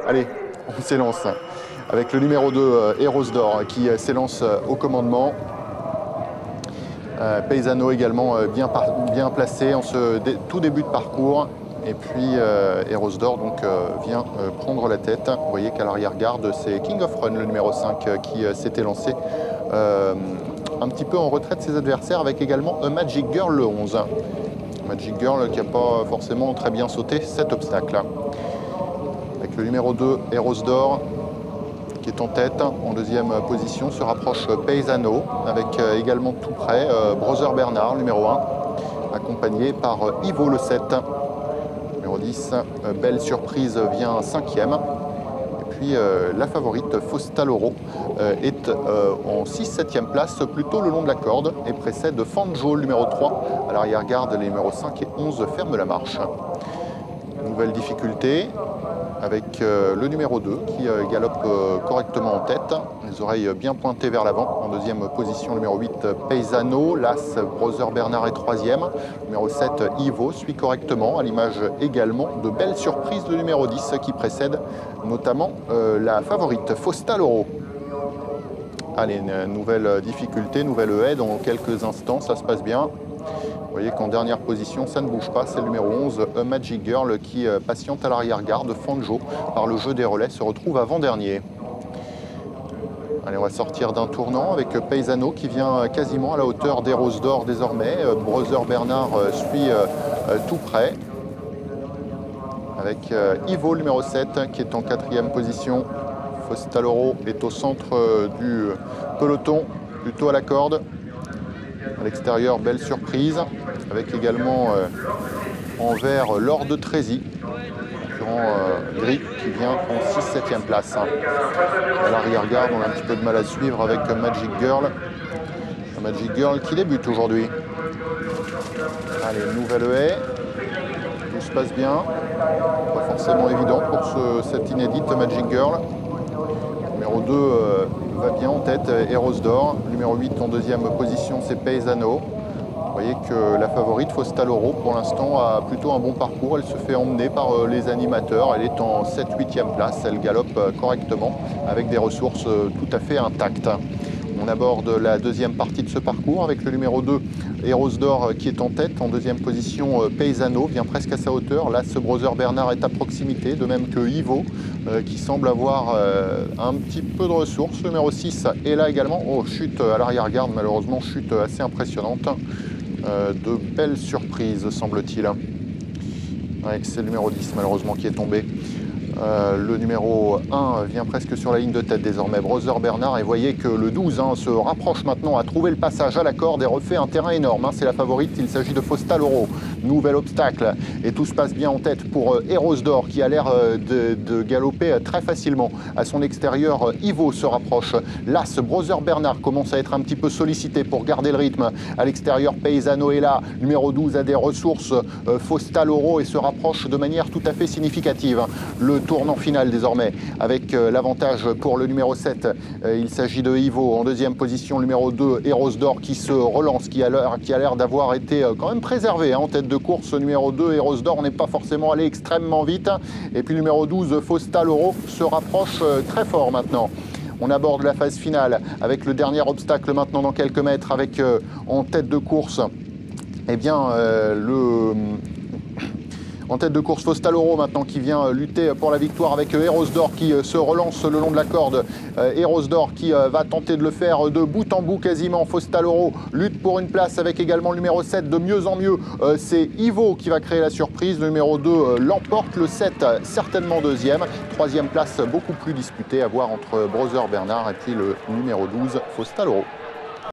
Allez, on s'élance avec le numéro 2, Héros d'Or, qui s'élance au commandement. Paisano également bien placé en ce tout début de parcours. Et puis Héros d'Or vient prendre la tête. Vous voyez qu'à l'arrière-garde, c'est King of Run, le numéro 5, qui s'était lancé un petit peu en retrait de ses adversaires, avec également Magic Girl, le 11. Magic Girl qui n'a pas forcément très bien sauté cet obstacle. Avec le numéro 2, Héros d'Or, qui est en tête. En deuxième position se rapproche Paisano, avec également tout près Brother Bernard, numéro 1, accompagné par Ivo, le 7. Numéro 10, Belle Surprise vient 5e. Et puis la favorite, Fostaloro, est en 6-7e place, plutôt le long de la corde, et précède Fanjo, le numéro 3. À l'arrière-garde, les numéros 5 et 11 ferment la marche. Nouvelle difficulté avec le numéro 2 qui galope correctement en tête, les oreilles bien pointées vers l'avant. En deuxième position, numéro 8, Paisano. L'As, Brother Bernard est 3e. Numéro 7, Ivo suit correctement, à l'image également de Belle Surprise, le numéro 10, qui précède notamment la favorite, Fostaloro. Allez, une nouvelle difficulté, nouvelle haie dans quelques instants, ça se passe bien. Vous voyez qu'en dernière position, ça ne bouge pas. C'est le numéro 11, Magic Girl, qui patiente à l'arrière-garde. Fanjo, par le jeu des relais, se retrouve avant-dernier. Allez, on va sortir d'un tournant avec Paisano qui vient quasiment à la hauteur d'Héros d'Or désormais. Brother Bernard suit tout près. Avec Ivo, le numéro 7, qui est en 4e position. Fostaloro est au centre du peloton, plutôt à la corde. À l'extérieur, Belle Surprise, avec également en vert Lord de Trézy, gris, qui vient en 6-7e place. À l'arrière-garde, on a un petit peu de mal à suivre avec Magic Girl. Magic Girl qui débute aujourd'hui. Allez, nouvelle haie. Tout se passe bien. Pas forcément évident pour cette inédite Magic Girl. Numéro 2 va bien en tête, Héros d'Or. Numéro 8 en deuxième position, c'est Paisano. Vous voyez que la favorite, Fostaloro, pour l'instant, a plutôt un bon parcours. Elle se fait emmener par les animateurs. Elle est en 7-8e place. Elle galope correctement avec des ressources tout à fait intactes. On aborde la deuxième partie de ce parcours avec le numéro 2, Héros d'Or, qui est en tête. En deuxième position, Paisano vient presque à sa hauteur. Là, ce Brother Bernard est à proximité, de même que Ivo, qui semble avoir un petit peu de ressources. Le numéro 6 est là également. Oh, chute à l'arrière-garde, malheureusement, chute assez impressionnante. De belles surprises, semble-t-il. Ouais, c'est le numéro 10, malheureusement, qui est tombé. Le numéro 1 vient presque sur la ligne de tête désormais, Brother Bernard, et voyez que le 12 se rapproche maintenant, a trouvé le passage à la corde et refait un terrain énorme. C'est la favorite, il s'agit de Fostaloro. Nouvel obstacle, et tout se passe bien en tête pour Héros d'Or, qui a l'air de galoper très facilement. À son extérieur, Ivo se rapproche. L'As, Brother Bernard, commence à être un petit peu sollicité pour garder le rythme. À l'extérieur, Paisano est là. Numéro 12 a des ressources, Fostaloro, et se rapproche de manière tout à fait significative. Le tournant final désormais, avec l'avantage pour le numéro 7. Il s'agit de Ivo. En deuxième position, le numéro 2, Héros d'Or, qui se relance, qui a l'air d'avoir été quand même préservé en tête de course. Numéro 2, Héros d'Or, n'est pas forcément allé extrêmement vite. Et puis numéro 12, Fostaloro, se rapproche très fort maintenant. On aborde la phase finale avec le dernier obstacle maintenant dans quelques mètres, avec en tête de course, eh bien, en tête de course, Fostaloro maintenant, qui vient lutter pour la victoire avec Héros d'Or, qui se relance le long de la corde. Héros d'Or qui va tenter de le faire de bout en bout quasiment. Fostaloro lutte pour une place avec également le numéro 7 de mieux en mieux. C'est Ivo qui va créer la surprise. Le numéro 2 l'emporte. Le 7 certainement deuxième. Troisième place beaucoup plus disputée à voir entre Brother Bernard et puis le numéro 12 Fostaloro.